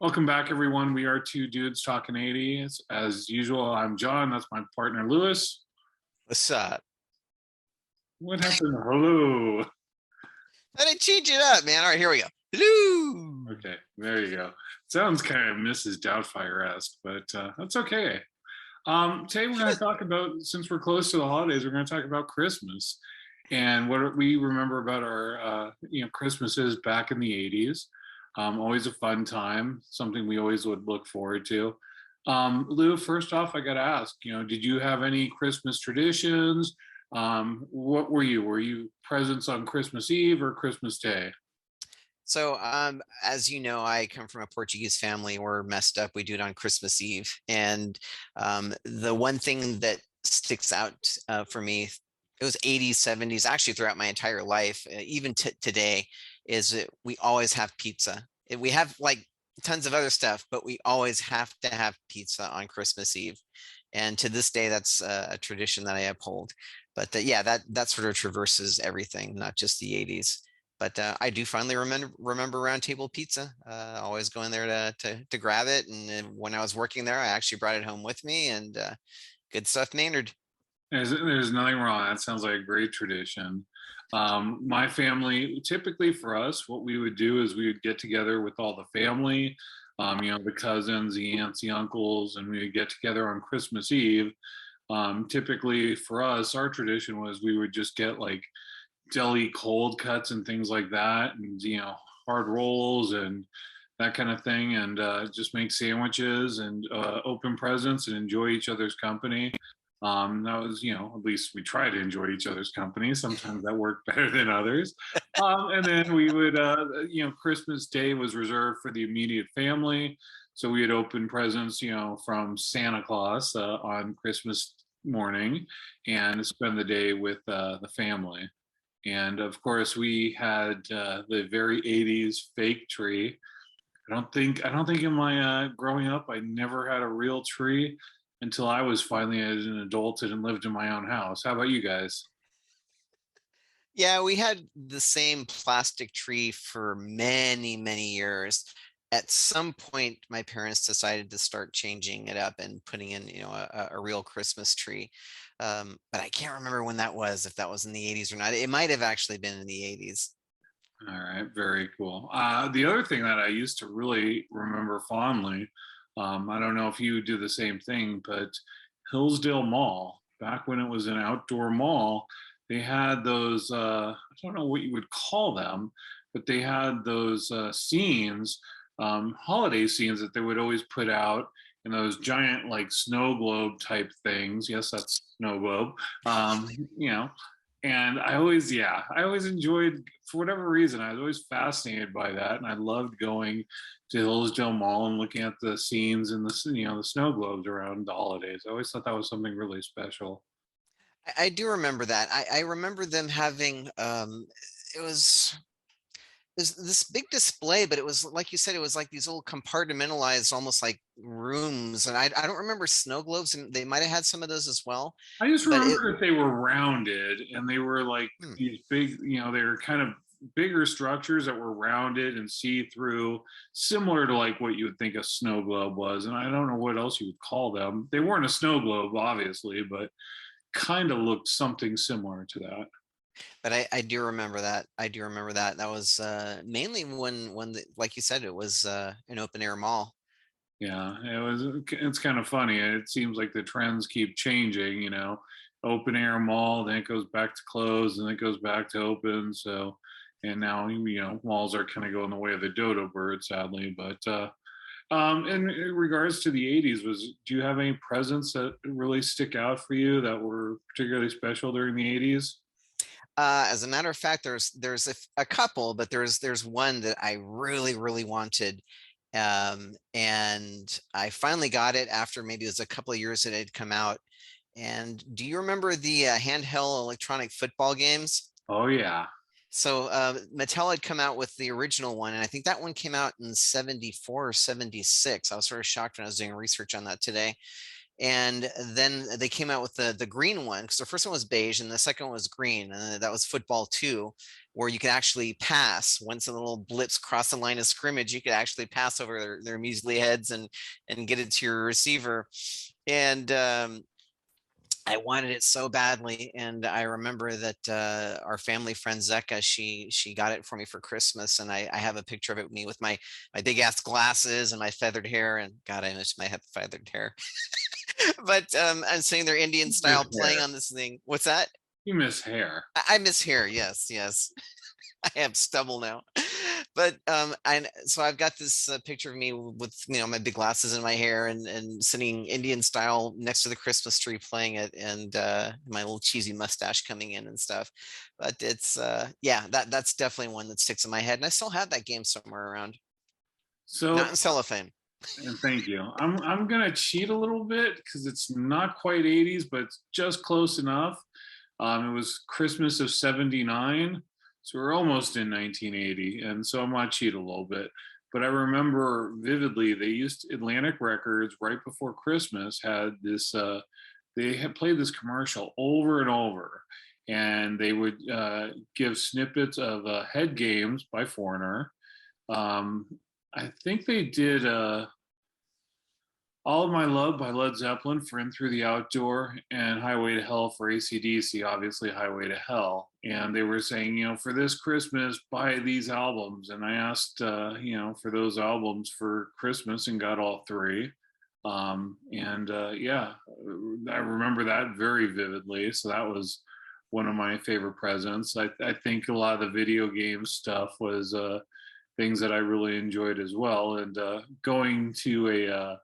Welcome back, everyone. We are two dudes talking 80s. As usual, I'm John. That's my partner, Lewis. What's up? What happened? Hello. I didn't change it up, man. All right, here we go. Hello. Okay, there you go. Sounds kind of Mrs. Doubtfire-esque, but that's okay. Today we're going to talk about, since we're close to the holidays, we're going to talk about Christmas and what we remember about our, Christmases back in the 80s. Always a fun time, something we always would look forward to. Lou, first off, I got to ask, did you have any Christmas traditions? What were you? Were you presents on Christmas Eve or Christmas Day? So, as you know, I come from a Portuguese family. We're messed up. We do it on Christmas Eve. And the one thing that sticks out for me, it was 80s, 70s, actually throughout my entire life, even today, is that we always have pizza. We have like tons of other stuff, but we always have to have pizza on Christmas Eve. And to this day, that's a tradition that I uphold. But yeah, that sort of traverses everything, not just the 80s. But I do finally remember Round Table Pizza. Always going there to grab it. And then when I was working there, I actually brought it home with me. And good stuff, Maynard. There's nothing wrong. That sounds like a great tradition. My family, typically for us, what we would do is we would get together with all the family, the cousins, the aunts, the uncles, and we would get together on Christmas Eve. Typically for us, our tradition was we would just get like deli cold cuts and things like that, and hard rolls and that kind of thing, and just make sandwiches and open presents and enjoy each other's company. That was, at least we try to enjoy each other's company. Sometimes that worked better than others. And then we would, Christmas Day was reserved for the immediate family. So we would open presents, from Santa Claus on Christmas morning and spend the day with the family. And of course, we had the very 80s fake tree. I don't think in my growing up, I never had a real tree until I was finally as an adult and lived in my own house. How about you guys? Yeah, we had the same plastic tree for many, many years. At some point, my parents decided to start changing it up and putting in, a real Christmas tree. But I can't remember when that was, if that was in the 80s or not. It might have actually been in the 80s. All right, very cool. The other thing that I used to really remember fondly, I don't know if you do the same thing, but Hillsdale Mall, back when it was an outdoor mall, they had those, I don't know what you would call them, but they had those scenes, holiday scenes that they would always put out in those giant like snow globe type things. Yes, that's snow globe. You know, and I always enjoyed, for whatever reason, I was always fascinated by that, and I loved going to Hillsdale Mall and looking at the scenes and the snow globes around the holidays. I always thought that was something really special. I do remember that. I remember them having it was this big display, but it was like you said, it was like these old compartmentalized, almost like rooms. And I don't remember snow globes, and they might have had some of those as well. I just But it remember that they were rounded and they were like hmm. these big, they were kind of bigger structures that were rounded and see through, similar to like what you would think a snow globe was. And I don't know what else you would call them. They weren't a snow globe, obviously, but kind of looked something similar to that. But I do remember that. I do remember that. That was mainly like you said, it was an open air mall. Yeah, it's kind of funny. It seems like the trends keep changing, open air mall, then it goes back to closed, and it goes back to open. So, and now, malls are kind of going the way of the dodo bird, sadly. But in regards to the 80s, do you have any presents that really stick out for you that were particularly special during the 80s? As a matter of fact, there's a couple, but there's one that I really really wanted, and I finally got it after maybe it was a couple of years that it had come out. And do you remember the handheld electronic football games? Oh yeah. So Mattel had come out with the original one, and I think that one came out in 74 or 76. I was sort of shocked when I was doing research on that today. And then they came out with the green one, because the first one was beige and the second one was green, and that was football 2, where you could actually pass once the little blips cross the line of scrimmage. You could actually pass over their measly heads and get it to your receiver. And I wanted it so badly, and I remember that our family friend Zeka, she got it for me for Christmas, and I have a picture of it with me with my big ass glasses and my feathered hair, and God, I miss my feathered hair. But I'm saying they're Indian You miss style playing hair. on this thing. What's that? You miss hair. I miss hair. Yes, yes. I have stubble now. But I so I've got this picture of me with my big glasses and my hair and sitting Indian style next to the Christmas tree playing it, and my little cheesy mustache coming in and stuff. But it's yeah, that's definitely one that sticks in my head, and I still have that game somewhere around, not So, in cellophane. and thank you. I'm gonna cheat a little bit because it's not quite 80s, but it's just close enough. It was Christmas of '79, so we're almost in 1980, and so I'm gonna cheat a little bit. But I remember vividly they used Atlantic Records right before Christmas had this. They had played this commercial over and over, and they would give snippets of Head Games by Foreigner. Um, I think they did. All of My Love by Led Zeppelin for In Through the Outdoor, and Highway to Hell for AC/DC, obviously Highway to Hell. And they were saying, for this Christmas, buy these albums. And I asked, for those albums for Christmas and got all three. Yeah, I remember that very vividly. So that was one of my favorite presents. I think a lot of the video game stuff was things that I really enjoyed as well. And going to a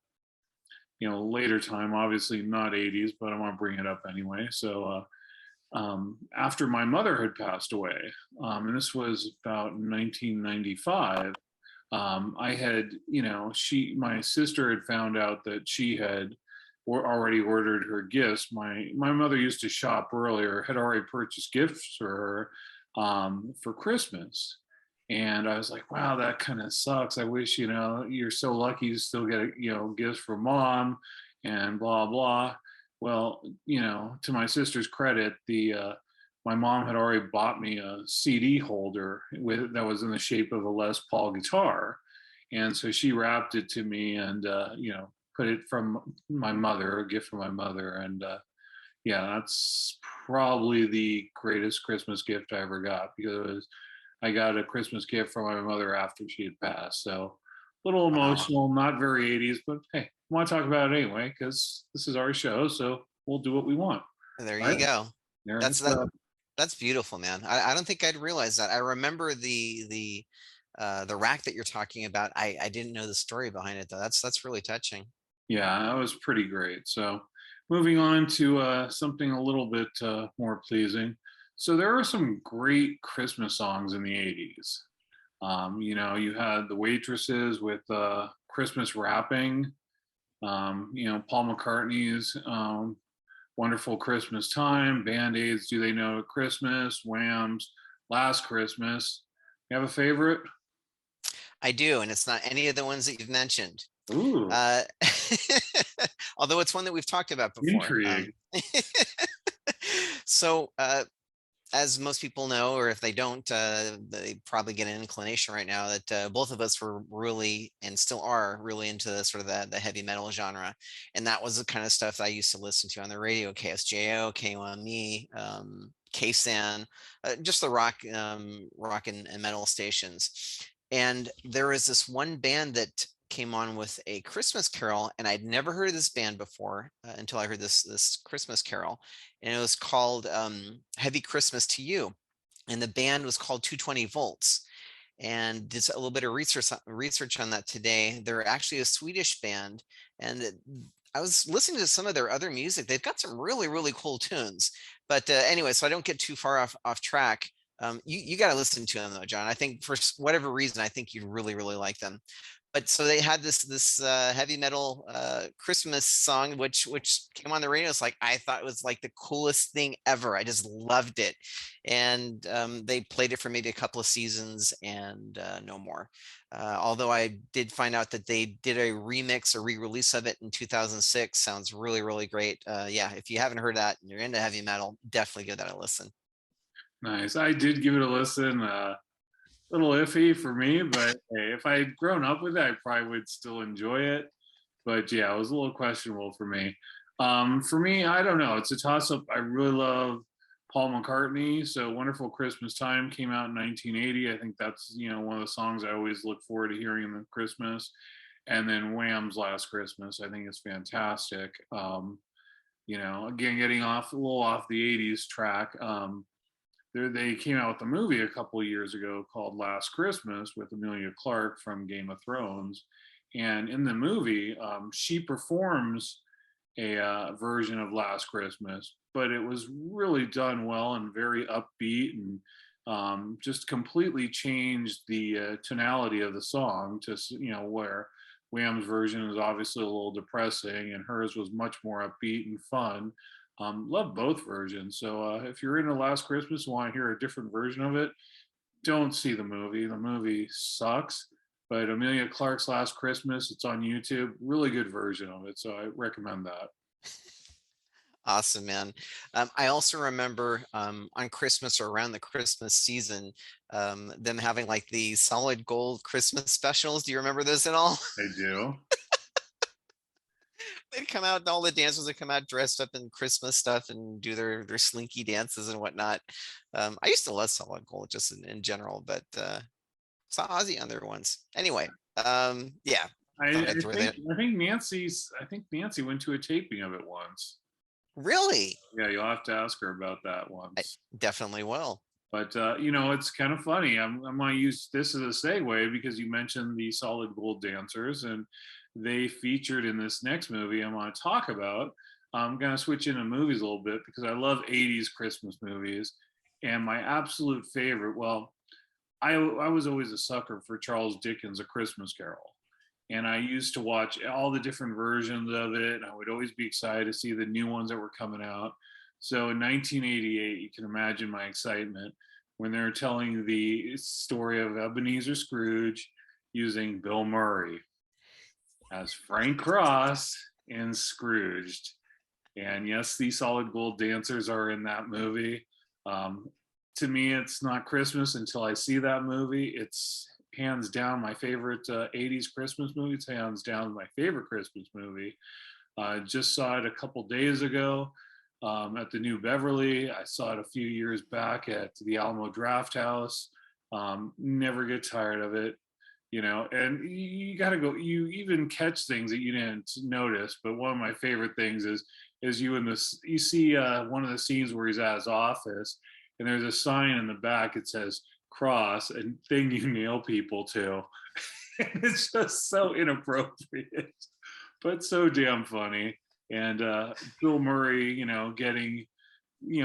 later time, obviously not 80s, but I want to bring it up anyway. So after my mother had passed away, and this was about 1995, I had, my sister had found out that she had already ordered her gifts. My mother used to shop earlier, had already purchased gifts for her for Christmas. And I was like, wow, that kind of sucks. I wish, you're so lucky to still get, gifts from mom and blah, blah. Well, to my sister's credit, my mom had already bought me a CD holder that was in the shape of a Les Paul guitar. And so she wrapped it to me and, put it from my mother, a gift from my mother. And yeah, that's probably the greatest Christmas gift I ever got, because I got a Christmas gift from my mother after she had passed. So a little Wow. emotional, not very 80s, but hey, I want to talk about it anyway because this is our show. So we'll do what we want. There All you right. go. There That's it's that. That's beautiful, man. I don't think I'd realize that. I remember the rack that you're talking about. I didn't know the story behind it though. That's really touching. Yeah, that was pretty great. So moving on to something a little bit more pleasing. So there are some great Christmas songs in the 80s. You had the Waitresses with Christmas Wrapping, Paul McCartney's Wonderful Christmas Time, Band-Aids, Do They Know Christmas, Wham's Last Christmas. You have a favorite? I do, and it's not any of the ones that you've mentioned. Ooh, Uh, although it's one that we've talked about before. intrigue. So as most people know, or if they don't, they probably get an inclination right now that both of us were really and still are really into sort of the heavy metal genre. And that was the kind of stuff that I used to listen to on the radio, KSJO, KOME, KSAN, just the rock and metal stations. And there was this one band that came on with a Christmas carol, and I'd never heard of this band before until I heard this Christmas carol, and it was called Heavy Christmas to You, and the band was called 220 Volts. And did a little bit of research on that today. They're actually a Swedish band, and I was listening to some of their other music. They've got some really cool tunes. But anyway, so I don't get too far off track. You got to listen to them though, John. I think for whatever reason, I think you'd really like them. but so they had this heavy metal Christmas song which came on the radio. It's like I thought it was like the coolest thing ever. I just loved it, and they played it for maybe a couple of seasons and no more. Although I did find out that they did a remix or re-release of it in 2006. Sounds really great. Yeah, if you haven't heard that and you're into heavy metal, definitely give that a listen. Nice. I did give it a listen. Little iffy for me, but hey, if I had grown up with it, I probably would still enjoy it. But yeah, it was a little questionable for me. For me, I don't know. It's a toss up. I really love Paul McCartney. So Wonderful Christmas Time came out in 1980. I think that's, one of the songs I always look forward to hearing in the Christmas. And then Wham's Last Christmas, I think is fantastic. Again, getting off a little off the 80s track. They came out with a movie a couple of years ago called Last Christmas with Emilia Clarke from Game of Thrones. And in the movie, she performs a version of Last Christmas, but it was really done well and very upbeat, and just completely changed the tonality of the song to, where Wham's version is obviously a little depressing and hers was much more upbeat and fun. Love both versions. So if you're into Last Christmas and want to hear a different version of it, don't see the movie. The movie sucks. But Amelia Clark's Last Christmas, it's on YouTube. Really good version of it. So I recommend that. Awesome, man. I also remember on Christmas or around the Christmas season, them having like the solid gold Christmas specials. Do you remember those at all? I do. They'd come out, all the dancers would come out dressed up in Christmas stuff and do their slinky dances and whatnot. I used to love solid gold just in general, but saw Ozzy on there once. Anyway, yeah, thought I I'd throw think that. I think Nancy went to a taping of it once. Really? Yeah, you'll have to ask her about that I once. definitely will. But it's kind of funny. I'm going to use this as a segue because you mentioned the Solid Gold dancers, and they featured in this next movie I'm going to talk about. I'm going to switch into movies a little bit because I love 80s Christmas movies, and my absolute favorite. Well, I was always a sucker for Charles Dickens' A Christmas Carol. And I used to watch all the different versions of it. And I would always be excited to see the new ones that were coming out. So in 1988, you can imagine my excitement when they were telling the story of Ebenezer Scrooge using Bill Murray as Frank Cross in Scrooged. And yes, the Solid Gold dancers are in that movie. To me, it's not Christmas until I see that movie. It's hands down my favorite 80s Christmas movie. It's hands down my favorite Christmas movie. Just saw it a couple days ago at the New Beverly. I saw it a few years back at the Alamo Draft House. Never get tired of it, and you got to go. You even catch things that you didn't notice. But one of my favorite things is you see one of the scenes where he's at his office, and there's a sign in the back. It says cross and thing you nail people to. And it's just so inappropriate, but so damn funny. And Bill Murray, getting,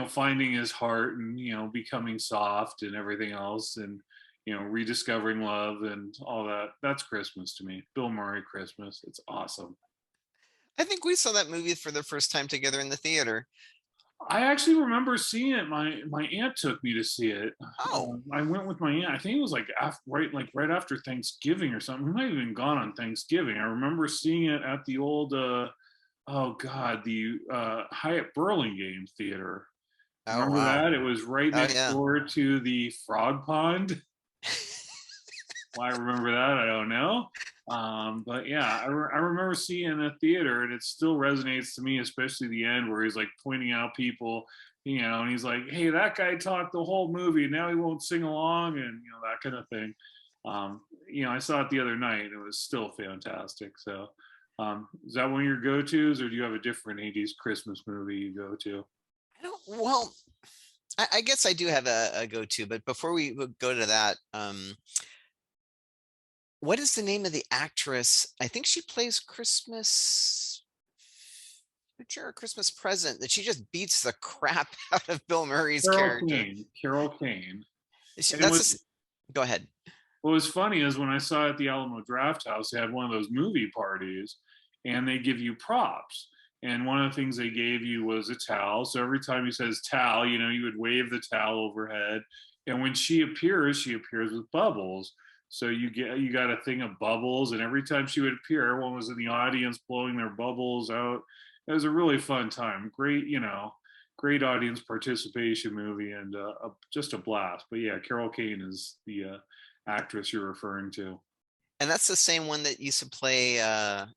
finding his heart and, becoming soft and everything else and, rediscovering love and all that. That's Christmas to me. Bill Murray Christmas. It's awesome. I think we saw that movie for the first time together in the theater. I actually remember seeing it. My aunt took me to see it. Oh, I went with my aunt. I think it was like right after Thanksgiving or something. We might have even gone on Thanksgiving. I remember seeing it at the old oh god, the Hyatt Burlingame Theater. oh Remember wow. that? It was right Oh next yeah. door to the Frog Pond. Why I remember that, I don't know. But yeah, I remember seeing it in a theater, and it still resonates to me, especially the end where he's like pointing out people, and he's like, "Hey, that guy talked the whole movie. Now he won't sing along," and that kind of thing. I saw it the other night, and it was still fantastic. So, is that one of your go-tos, or do you have a different '80s Christmas movie you go to? I don't, well, I guess I do have a go-to, but before we would go to that, what is the name of the actress? I think she plays Christmas Future or Christmas Present that she just beats the crap out of Bill Murray's Carol character. Kane. Carol Kane. And it That's was go ahead. what was funny is when I saw at the Alamo Draft House, they had one of those movie parties, and they give you props. And one of the things they gave you was a towel. So every time he says towel, you would wave the towel overhead. And when she appears with bubbles. So you got a thing of bubbles, and every time she would appear, everyone was in the audience blowing their bubbles out. It was a really fun time. Great audience participation movie, and just a blast. But yeah, Carol Kane is the actress you're referring to. And that's the same one that used to play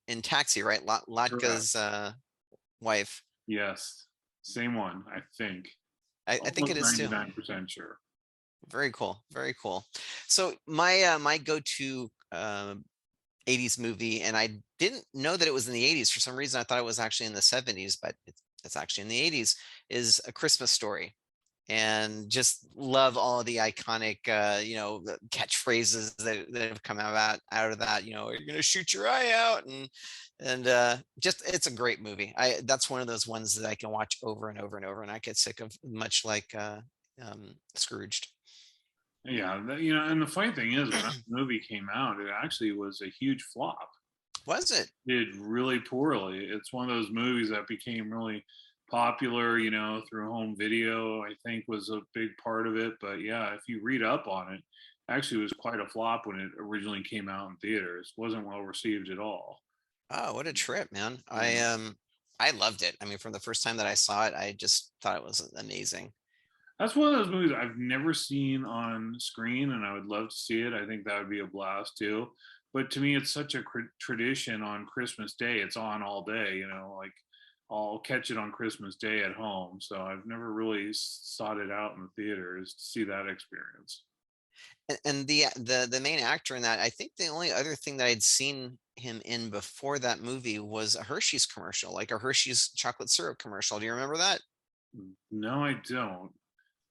in Taxi, right? Correct. Latka's wife. Yes, same one, I think. I think it Almost is too. 99% sure. Very cool. Very cool. So my go-to 80s movie, and I didn't know that it was in the 80s. For some reason, I thought it was actually in the 70s, but it's actually in the 80s, is A Christmas Story. And just love all of the iconic, the catchphrases that have come out of that. You're gonna shoot your eye out, and just it's a great movie. That's one of those ones that I can watch over and over and over, and I get sick of, much like Scrooged. Yeah, and the funny thing is, when that movie came out, it actually was a huge flop. Was it? Did really poorly. It's one of those movies that became really popular, through home video, I think was a big part of it. But yeah, if you read up on it, actually it was quite a flop when it originally came out in theaters. Wasn't well received at all. Oh, what a trip, man. Yeah. I loved it. I mean, from the first time that I saw it, I just thought it was amazing. That's one of those movies I've never seen on screen, and I would love to see it. I think that would be a blast too. But to me, it's such a tradition on Christmas Day. It's on all day, like I'll catch it on Christmas Day at home. So I've never really sought it out in the theaters to see that experience. And the main actor in that, I think the only other thing that I'd seen him in before that movie was a Hershey's commercial, like a Hershey's chocolate syrup commercial. Do you remember that? No, I don't.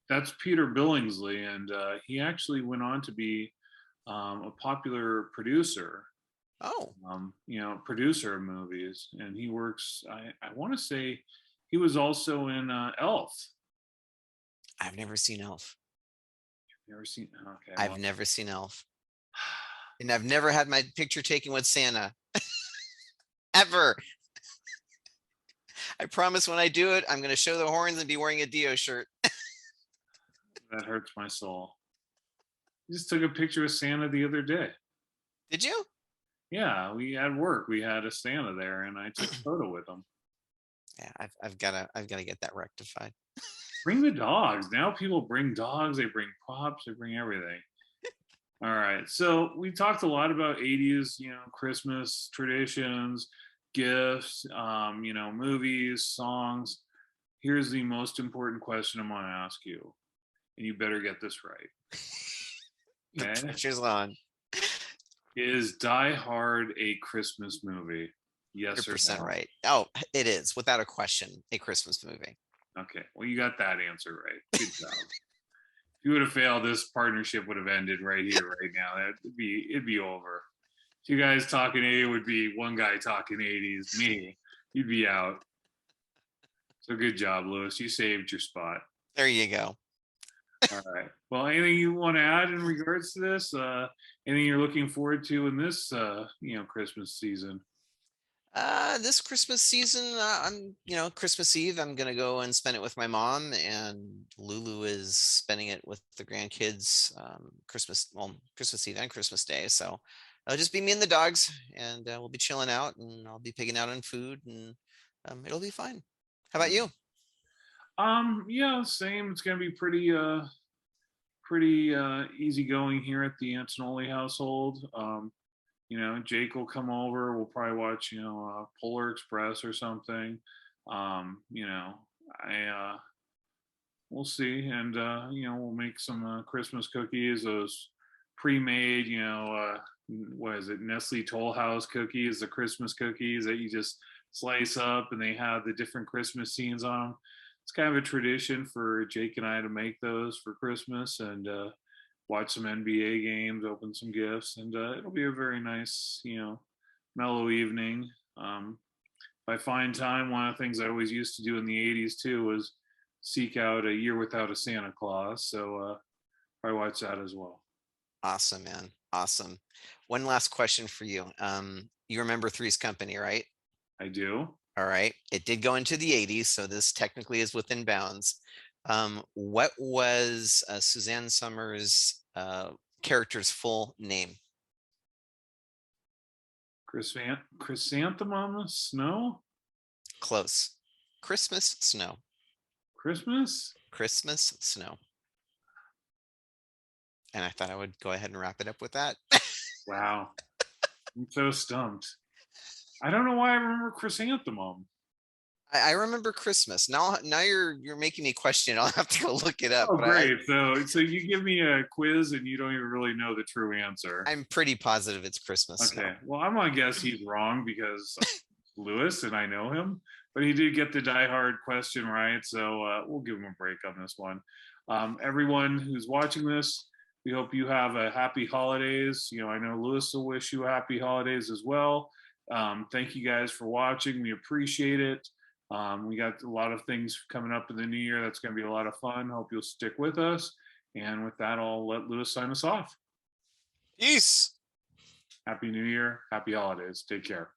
That's Peter Billingsley, and he actually went on to be a popular producer, Oh, producer of movies, and he works. I want to say he was also in Elf. I've never seen Elf. Never seen? Okay, I've well, never seen Elf. And I've never had my picture taken with Santa ever. I promise when I do it, I'm going to show the horns and be wearing a Dio shirt. that hurts my soul. I just took a picture of Santa the other day. Did you? Yeah, we had work. We had a Santa there, and I took a photo with him. Yeah, I've got to get that rectified. Bring the dogs. Now people bring dogs. They bring props. They bring everything. All right. So we talked a lot about 80s, Christmas traditions, gifts, movies, songs. Here's the most important question I'm going to ask you, and you better get this right. The Okay. pressure's on. Is Die Hard a Christmas movie? Yes or 100% no? right. Oh, it is, without a question, a Christmas movie. Okay. Well, you got that answer right. Good job. If you would have failed, this partnership would have ended right here, right now. It'd be over. Two guys talking 80 would be one guy talking 80s. Me, you'd be out. So good job, Lewis. You saved your spot. There you go. All right. Well, anything you want to add in regards to this? Anything you're looking forward to in this, Christmas season? This Christmas season, Christmas Eve, I'm gonna go and spend it with my mom, and Lulu is spending it with the grandkids. Christmas Eve and Christmas Day. So it'll just be me and the dogs, and we'll be chilling out, and I'll be picking out on food, and it'll be fine. How about you? Yeah, same. It's gonna be pretty easygoing here at the Antonelli household. Jake will come over. We'll probably watch, Polar Express or something. I we'll see, and we'll make some Christmas cookies. Those pre-made, what is it? Nestle Toll House cookies, the Christmas cookies that you just slice up, and they have the different Christmas scenes on them. It's kind of a tradition for Jake and I to make those for Christmas, and watch some NBA games, open some gifts, and it'll be a very nice, mellow evening. If I find time, one of the things I always used to do in the 80s too was seek out A Year Without a Santa Claus. So probably watch that as well. Awesome, man. Awesome. One last question for you. You remember Three's Company, right? I do. All right. It did go into the 80s, so this technically is within bounds. What was Suzanne Summers' character's full name? Chrysanthemum snow? Close. Christmas snow. Christmas? Christmas snow. And I thought I would go ahead and wrap it up with that. Wow. I'm so stumped. I don't know why I remember chrysanthemum. I remember Christmas. Now you're making me question it. I'll have to go look it up. Oh, But great. So you give me a quiz and you don't even really know the true answer. I'm pretty positive it's Christmas snow. Okay. Well, I'm gonna guess he's wrong because Lewis and I know him, but he did get the diehard question right. So we'll give him a break on this one. Everyone who's watching this, we hope you have a happy holidays. You know, I know Lewis will wish you happy holidays as well. Thank you guys for watching. We appreciate it. We got a lot of things coming up in the new year. That's going to be a lot of fun. Hope you'll stick with us. And with that, I'll let Lewis sign us off. Peace. Happy New Year. Happy holidays. Take care.